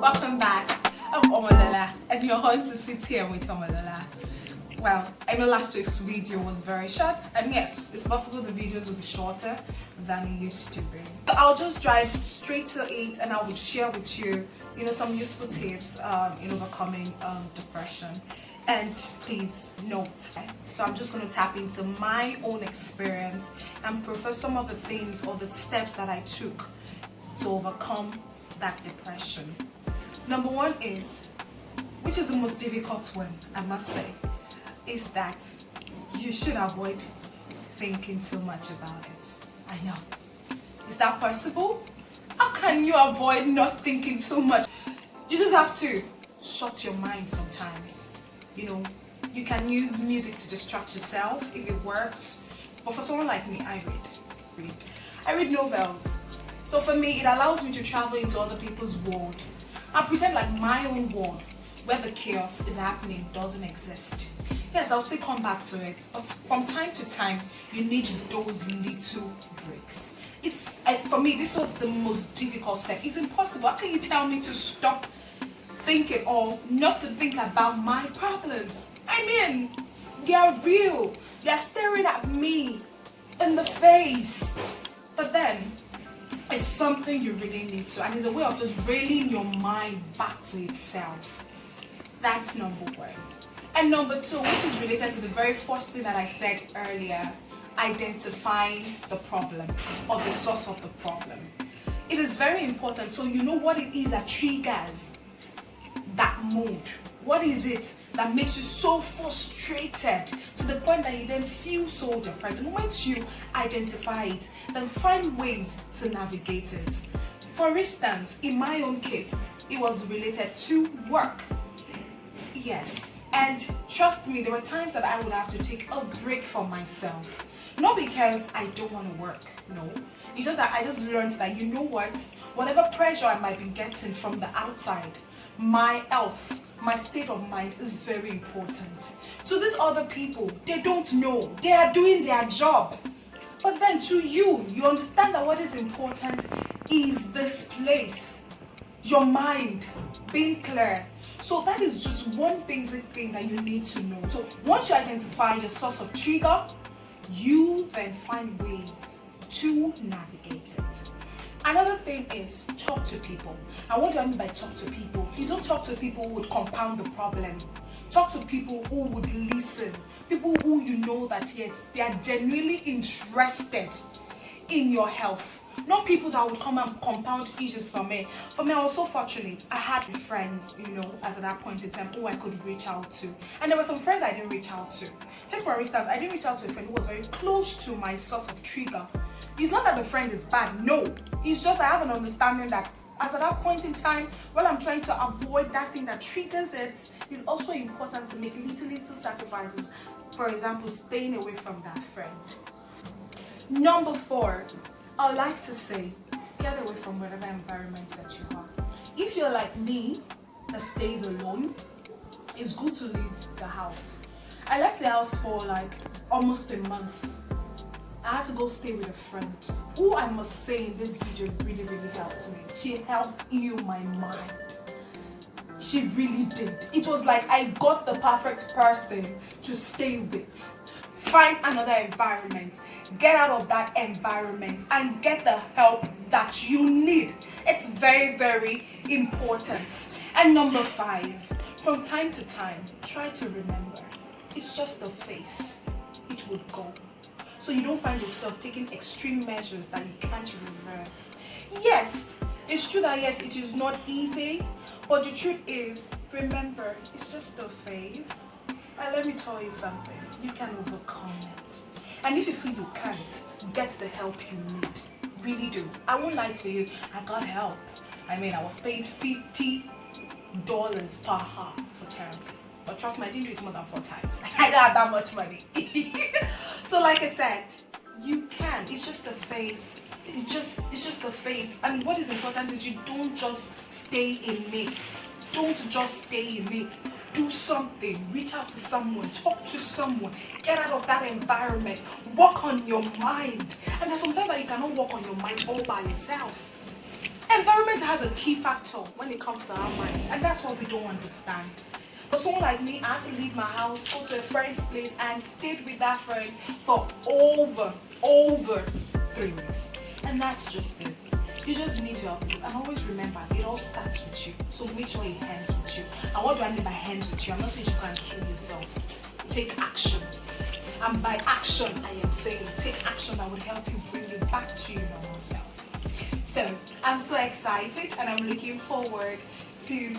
Welcome back. I'm Omolola and you're on to CTM with Omolola. Well, I know last week's video was very short, and yes, it's possible the videos will be shorter than it used to be. I'll just drive straight to it and I would share with you, some useful tips in overcoming depression. And please note, so I'm just going to tap into my own experience and profess some of the things or the steps that I took to overcome that depression. Number one is, which is the most difficult one, I must say, is that you should avoid thinking too much about it. I know. Is that possible? How can you avoid not thinking too much? You just have to shut your mind sometimes. You can use music to distract yourself if it works. But for someone like me, I read novels. So for me, it allows me to travel into other people's world and pretend like my own world, where the chaos is happening, doesn't exist. Yes, I'll still come back to it, but from time to time, you need those little breaks. For me, this was the most difficult step. It's impossible. How can you tell me to stop thinking or not to think about my problems? I mean, they are real. They are staring at me in the face. But then, it's something you really need to, and it's a way of just reining your mind back to itself. That's number one. And number two, which is related to the very first thing that I said earlier, identifying the problem or the source of the problem. It is very important so you know what it is that triggers that mood. What is it that makes you so frustrated to the point that you then feel so depressed? The moment you identify it, then find ways to navigate it. For instance, in my own case, it was related to work. Yes, and trust me, there were times that I would have to take a break for myself. Not because I don't want to work, no. It's just that I just learned that, whatever pressure I might be getting from the outside, my health, my state of mind is very important. So these other people, they don't know. They are doing their job. But then to you understand that what is important is this place, your mind being clear. So that is just one basic thing that you need to know. So once you identify your source of trigger, you then find ways to navigate it. Another thing is talk to people. And what do I mean by talk to people? Please don't talk to people who would compound the problem. Talk to people who would listen. People who you know that yes, they are genuinely interested in your health. Not people that would come and compound issues for me. For me, I was so fortunate. I had friends, as at that point in time, who I could reach out to. And there were some friends I didn't reach out to. Take for instance, I didn't reach out to a friend who was very close to my source of trigger. It's not that the friend is bad, no. It's just I have an understanding that as at that point in time, while I'm trying to avoid that thing that triggers it, it's also important to make little sacrifices. For example, staying away from that friend. Number 4, I like to say, get away from whatever environment that you are. If you're like me, that stays alone, it's good to leave the house. I left the house for almost a month. I had to go stay with a friend who I must say in this video really helped me. She helped heal my mind. She really did. It was like I got the perfect person to stay with. Find another environment. Get out of that environment and get the help that you need. It's very important. And number 5, from time to time, try to remember, it's just a phase. It will go. So you don't find yourself taking extreme measures that you can't reverse. Yes, it's true that yes, it is not easy, but the truth is, remember, it's just a phase. And let me tell you something, you can overcome it. And if you feel you can't, get the help you need. Really do. I won't lie to you, I got help. I was paying $50 per hour for therapy. But trust me, I didn't do it more than 4 times. I don't have that much money. So like I said, you can. It's just a phase. It's just a phase. And what is important is you don't just stay in it. Don't just stay in it. Do something. Reach out to someone. Talk to someone. Get out of that environment. Work on your mind. And there's sometimes that you cannot work on your mind all by yourself. Environment has a key factor when it comes to our minds, and that's what we don't understand. For someone like me, I had to leave my house, go to a friend's place, and stayed with that friend for over 3 weeks. And that's just it. You just need to help yourself. And always remember, it all starts with you. So make sure it ends with you. And what do I mean by ends with you? I'm not saying you can kill yourself. Take action. And by action, I am saying take action that will help you bring you back to your normal self. So I'm so excited and I'm looking forward to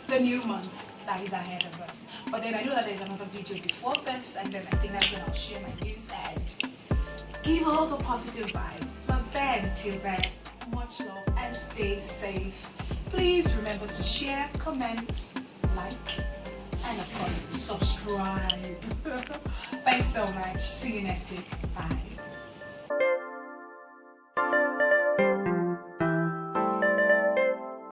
the new month that is ahead of us. But then I know that there's another video before this, and then I think that's when I'll share my news and give all the positive vibe. But then, till then, much love and stay safe. Please remember to share, comment, like, and of course, subscribe. Thanks so much. See you next week. Bye.